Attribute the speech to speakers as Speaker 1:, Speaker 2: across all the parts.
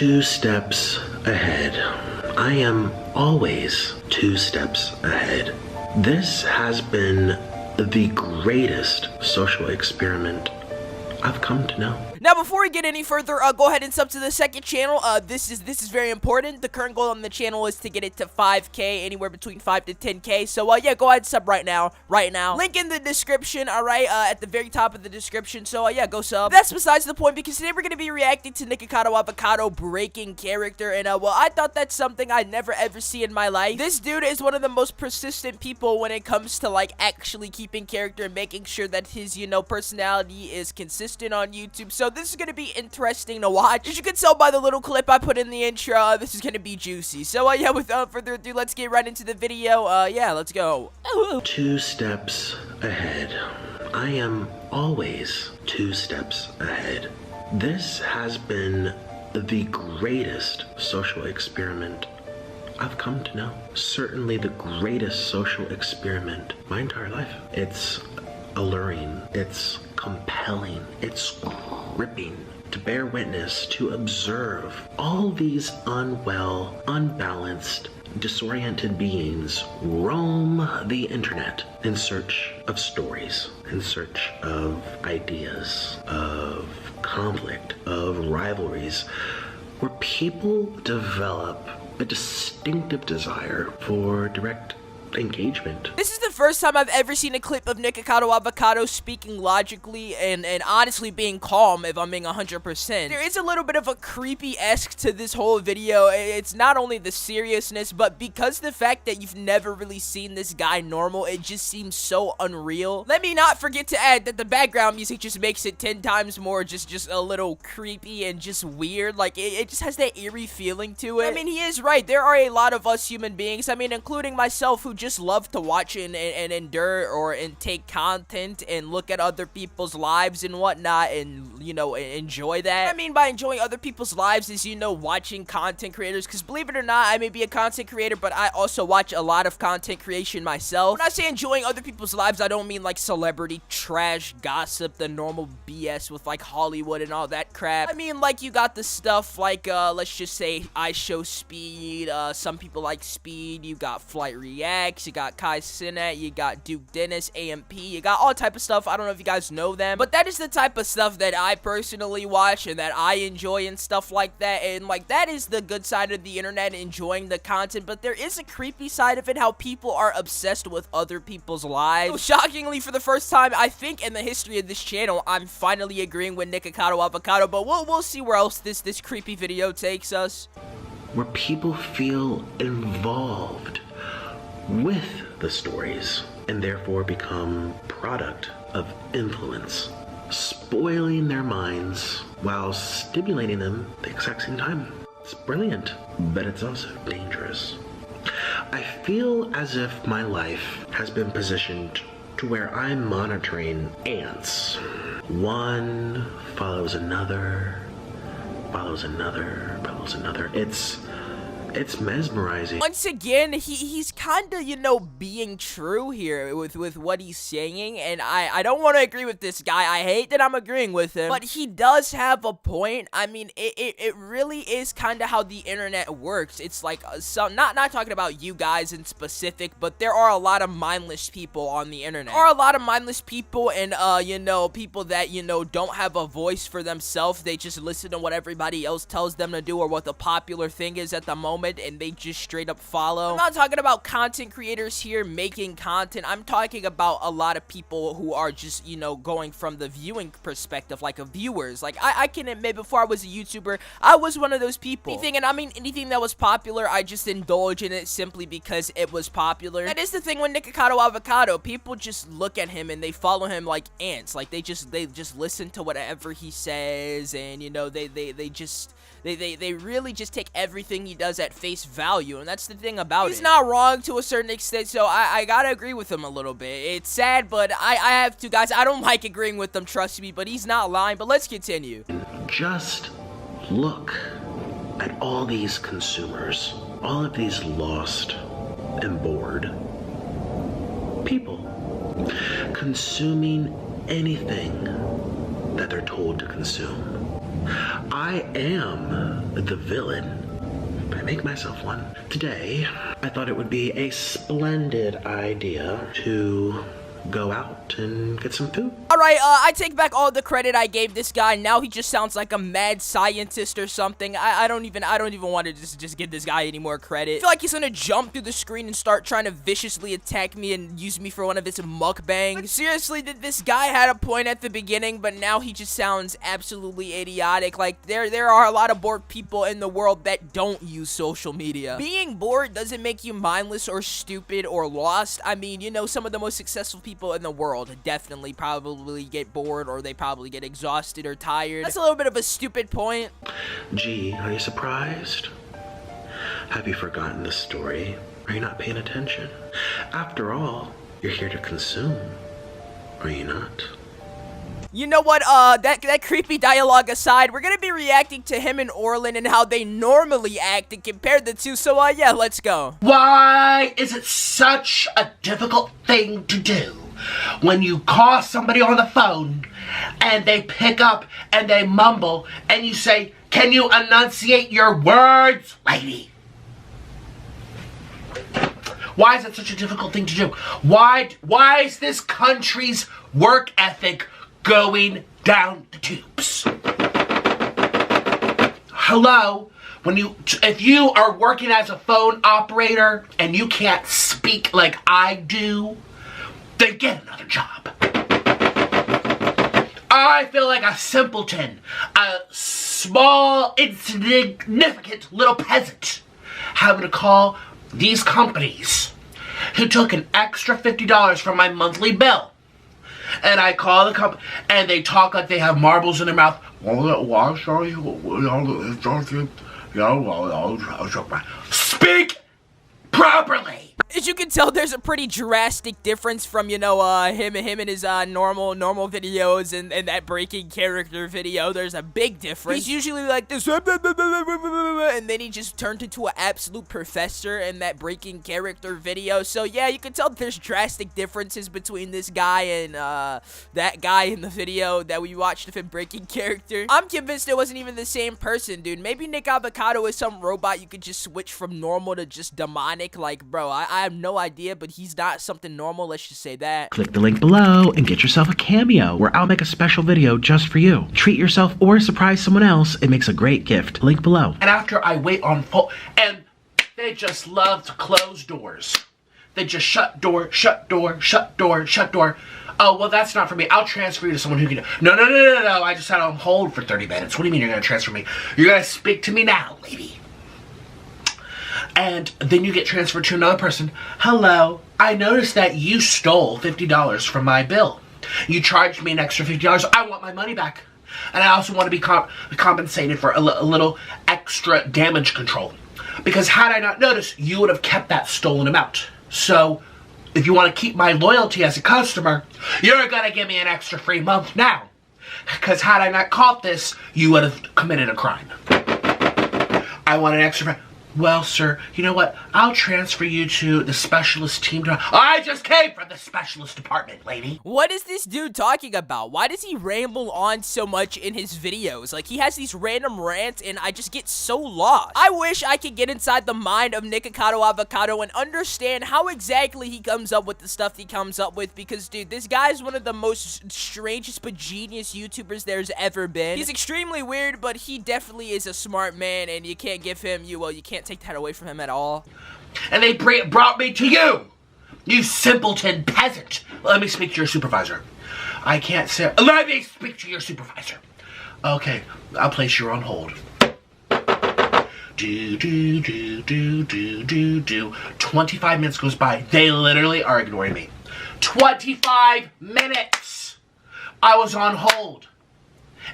Speaker 1: 2 steps ahead. I am always 2 steps ahead. This has been the greatest social experiment I've come to know.
Speaker 2: Now, before we get any further, go ahead and sub to the second channel. This is very important. The current goal on the channel is to get it to 5K, anywhere between 5 to 10K. So, yeah, go ahead and sub right now. Link in the description, alright, at the very top of the description. So, yeah, go sub. That's besides the point, because today we're going to be reacting to NIKOCADO Avocado breaking character. And, well, I thought that's something I'd never ever see in my life. This dude is one of the most persistent people when it comes to, like, actually keeping character and making sure that his, you know, personality is consistent on YouTube. So, this is going to be interesting to watch. As you can tell by the little clip I put in the intro, this is going to be juicy. So, yeah, without further ado, let's get right into the video. Yeah, let's go.
Speaker 1: 2 steps ahead. I am always 2 steps ahead. This has been the greatest social experiment I've come to know. Certainly the greatest social experiment my entire life. It's alluring, it's compelling, it's gripping to bear witness, to observe all these unwell, unbalanced, disoriented beings roam the internet in search of stories, in search of ideas, of conflict, of rivalries, where people develop a distinctive desire for direct engagement.
Speaker 2: This is the first time I've ever seen a clip of NIKOCADO Avocado speaking logically and honestly being calm, if I'm being 100%. There is a little bit of a creepy-esque to this whole video. It's not only the seriousness, but because the fact that you've never really seen this guy normal, it just seems so unreal. Let me not forget to add that the background music just makes it 10 times more just a little creepy and just weird. Like, it just has that eerie feeling to it. I mean, he is right. There are a lot of us human beings, I mean, including myself, who just love to watch and endure or take content and look at other people's lives and whatnot and, you know, enjoy that. What I mean by enjoying other people's lives is, you know, watching content creators, because believe it or not, I may be a content creator, but I also watch a lot of content creation myself. When I say enjoying other people's lives, I don't mean like celebrity trash, gossip, the normal BS with like Hollywood and all that crap. I mean like you got the stuff like, let's just say I Show Speed, some people like Speed, you got Flight Reacts, you got Kai Cenat, you got Duke Dennis, AMP, you got all type of stuff. I don't know if you guys know them, but that is the type of stuff that I personally watch and that I enjoy and stuff like that. And like, that is the good side of the internet, enjoying the content, but there is a creepy side of it, how people are obsessed with other people's lives. So shockingly, for the first time, I think in the history of this channel, I'm finally agreeing with NIKOCADO Avocado, but we'll see where else this creepy video takes us.
Speaker 1: Where people feel involved with the stories and therefore become product of influence, spoiling their minds while stimulating them at the exact same time. It's brilliant, but it's also dangerous. I feel as if my life has been positioned to where I'm monitoring ants. One follows another, follows another, follows another. It's mesmerizing.
Speaker 2: Once again, he's kind of, you know, being true here with what he's saying, and I don't want to agree with this guy. I hate that I'm agreeing with him, but he does have a point. I mean, it really is kind of how the internet works. It's like, not talking about you guys in specific, but there are a lot of mindless people on the internet. There are a lot of mindless people and, you know, people that, you know, don't have a voice for themselves. They just listen to what everybody else tells them to do or what the popular thing is at the moment, and they just straight up follow. I'm not talking about content creators here making content. I'm talking about a lot of people who are just, you know, going from the viewing perspective, like viewers. Like, I can admit, before I was a YouTuber, I was one of those people. Anything that was popular, I just indulge in it simply because it was popular. That is the thing with NIKOCADO Avocado. People just look at him and they follow him like ants. Like, they just listen to whatever he says, and, you know, they really just take everything he does at face value, and that's the thing about it. He's not wrong to a certain extent, so I gotta agree with him a little bit. It's sad, but I have to, guys. I don't like agreeing with him, trust me, but he's not lying. But let's continue.
Speaker 1: Just look at all these consumers, all of these lost and bored people consuming anything that they're told to consume. I am the villain. I make myself one. Today, I thought it would be a splendid idea to go out and get some food.
Speaker 2: Alright, I take back all the credit I gave this guy. Now he just sounds like a mad scientist or something. I don't even want to just give this guy any more credit. I feel like he's gonna jump through the screen and start trying to viciously attack me and use me for one of his mukbangs. Seriously, this guy had a point at the beginning, but now he just sounds absolutely idiotic. Like, there are a lot of bored people in the world that don't use social media. Being bored doesn't make you mindless or stupid or lost. I mean, you know, some of the most successful people in the world definitely probably get bored, or they probably get exhausted or tired. That's a little bit of a stupid point.
Speaker 1: Gee, are you surprised? Have you forgotten the story? Are you not paying attention? After all, you're here to consume. Are you not?
Speaker 2: You know what, that creepy dialogue aside, we're gonna be reacting to him and Orlin and how they normally act and compare the two, so, yeah, let's go.
Speaker 3: Why is it such a difficult thing to do when you call somebody on the phone and they pick up and they mumble and you say, "Can you enunciate your words, lady?" Why is it such a difficult thing to do? Why is this country's work ethic going down the tubes? Hello? If you are working as a phone operator and you can't speak like I do, then get another job. I feel like a simpleton, a small, insignificant little peasant, having to call these companies who took an extra $50 from my monthly bill. And I call the company, and they talk like they have marbles in their mouth. Speak properly!
Speaker 2: As you can tell, there's a pretty drastic difference from, you know, him and his, normal videos and that breaking character video. There's a big difference. He's usually like this, and then he just turned into an absolute professor in that breaking character video. So, yeah, you can tell there's drastic differences between this guy and, that guy in the video that we watched of him breaking character. I'm convinced it wasn't even the same person, dude. Maybe Nick Avocado is some robot you could just switch from normal to just demonic. Like, bro, I have no idea, but he's not something normal, let's just say that.
Speaker 1: Click the link below and get yourself a cameo where I'll make a special video just for you. Treat yourself or surprise someone else. It makes a great gift. Link below.
Speaker 3: And after I wait on phone, and they just love to close doors. They just shut door, shut door, shut door, shut door. Oh, well, that's not for me. I'll transfer you to someone who can do. No. I just had on hold for 30 minutes. What do you mean you're going to transfer me? You're going to speak to me now, lady. And then you get transferred to another person. Hello, I noticed that you stole $50 from my bill. You charged me an extra $50. I want my money back. And I also want to be compensated for a little extra damage control. Because had I not noticed, you would have kept that stolen amount. So, if you want to keep my loyalty as a customer, you're going to give me an extra free month now. Because had I not caught this, you would have committed a crime. I want an extra... Well, sir, you know what? I'll transfer you to the specialist team. I just came from the specialist department, lady.
Speaker 2: What is this dude talking about? Why does he ramble on so much in his videos? Like, he has these random rants, and I just get so lost. I wish I could get inside the mind of NIKOCADO Avocado and understand how exactly he comes up with the stuff he comes up with, because, dude, this guy's one of the most strangest but genius YouTubers there's ever been. He's extremely weird, but he definitely is a smart man, and you can't give him, you can't take that away from him at all.
Speaker 3: And they brought me to you, you simpleton peasant. Let me speak to your supervisor. I can't say. Let me speak to your supervisor. Okay, I'll place you on hold. Do. 25 minutes goes by. They literally are ignoring me. 25 minutes. I was on hold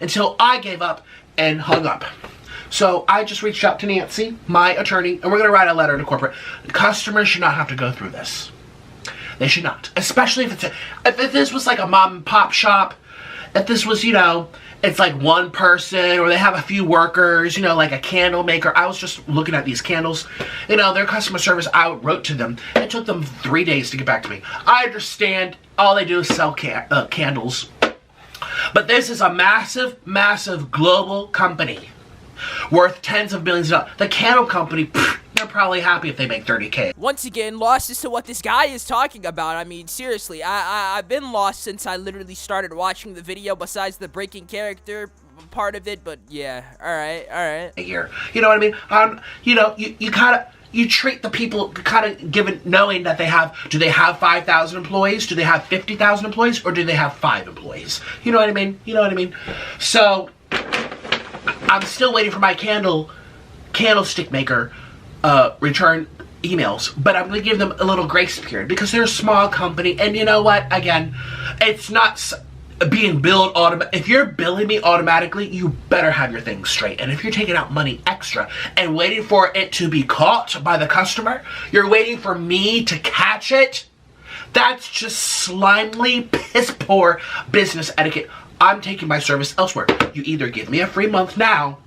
Speaker 3: until I gave up and hung up. So I just reached out to Nancy, my attorney, and we're going to write a letter to corporate. Customers should not have to go through this. They should not. Especially if this was like a mom and pop shop. If this was, it's like one person, or they have a few workers, like a candle maker. I was just looking at these candles. Their customer service, I wrote to them. It took them 3 days to get back to me. I understand all they do is sell candles. But this is a massive, massive global company worth tens of billions of dollars. The candle company, they're probably happy if they make 30K.
Speaker 2: Once again, lost as to what this guy is talking about. I mean, seriously, I've been lost since I literally started watching the video, besides the breaking character part of it, but yeah, alright.
Speaker 3: Here, you know what I mean? You know, you treat the people kind of given, knowing that do they have 5,000 employees? Do they have 50,000 employees? Or do they have 5 employees? You know what I mean? So, I'm still waiting for my candlestick maker return emails, but I'm going to give them a little grace period because they're a small company, and you know what? Again, it's not being billed automatically. If you're billing me automatically, you better have your things straight. And if you're taking out money extra and waiting for it to be caught by the customer, you're waiting for me to catch it, that's just slimely piss poor business etiquette. I'm taking my service elsewhere. You either give me a free month now,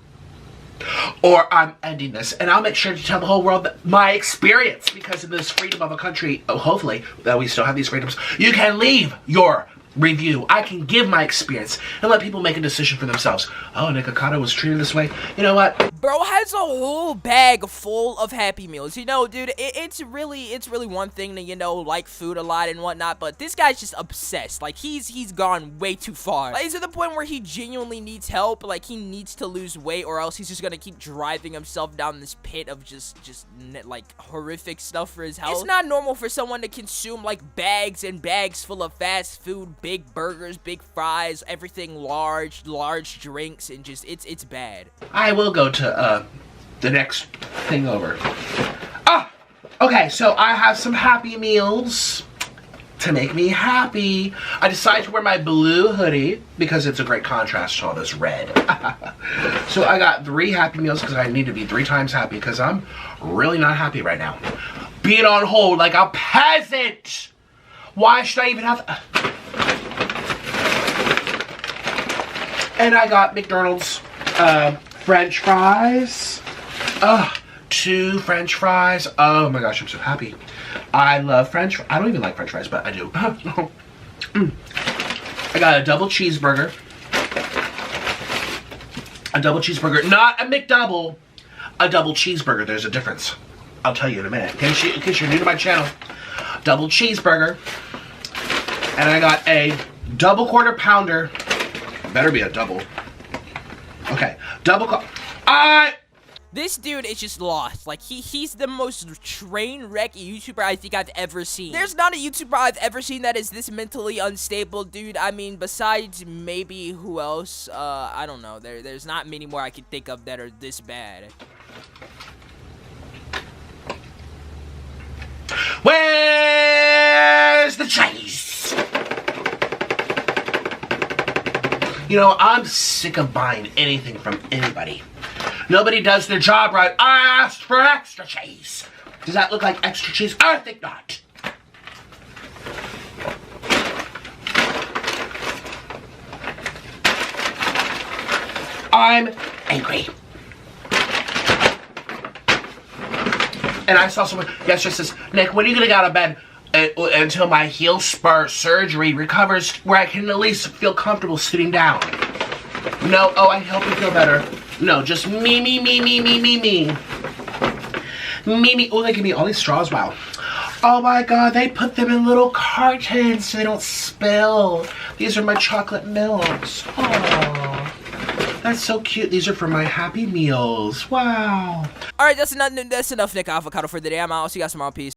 Speaker 3: or I'm ending this. And I'll make sure to tell the whole world that my experience, because of this freedom of a country, hopefully, that we still have these freedoms, you can leave your review. I can give my experience and let people make a decision for themselves. Oh, NIKOCADO was treated this way. You know what?
Speaker 2: Bro has a whole bag full of Happy Meals. You know, dude, it's really one thing to, you know, like food a lot and whatnot, but this guy's just obsessed. Like, he's gone way too far. Like, he's at the point where he genuinely needs help. Like, he needs to lose weight, or else he's just gonna keep driving himself down this pit of just like horrific stuff for his health. It's not normal for someone to consume like bags and bags full of fast food, big burgers, big fries, everything large drinks, and just it's bad.
Speaker 3: I will go to the next thing over. Okay, so I have some Happy Meals to make me happy. I decided to wear my blue hoodie because it's a great contrast to all this red. So I got 3 Happy Meals because I need to be 3 times happy because I'm really not happy right now. Being on hold like a peasant. Why should I even have... And I got McDonald's French fries. 2 French fries. Oh my gosh, I'm so happy. I love French fries. I don't even like French fries, but I do. I got a double cheeseburger. A double cheeseburger. Not a McDouble. A double cheeseburger. There's a difference. I'll tell you in a minute. In case you're new to my channel. Double cheeseburger. And I got a double quarter pounder. Better be a double. Okay.
Speaker 2: This dude is just lost. Like, he's the most train wreck YouTuber I think I've ever seen. There's not a YouTuber I've ever seen that is this mentally unstable, dude. I mean, besides maybe who else? I don't know. There's not many more I can think of that are this bad.
Speaker 3: Where's the cheese? You know, I'm sick of buying anything from anybody. Nobody does their job right. I asked for extra cheese. Does that look like extra cheese? I think not. I'm angry. And I saw someone yesterday says, Nick, when are you going to get out of bed until my heel spur surgery recovers where I can at least feel comfortable sitting down? No, oh, I hope you feel better. No, just me. Oh, they give me all these straws, wow. Oh my god, they put them in little cartons so they don't spill. These are my chocolate milks. Oh, that's so cute. These are for my Happy Meals. Wow.
Speaker 2: Alright, that's enough Nick Avocado for the day. I'm out. See you guys tomorrow. Peace.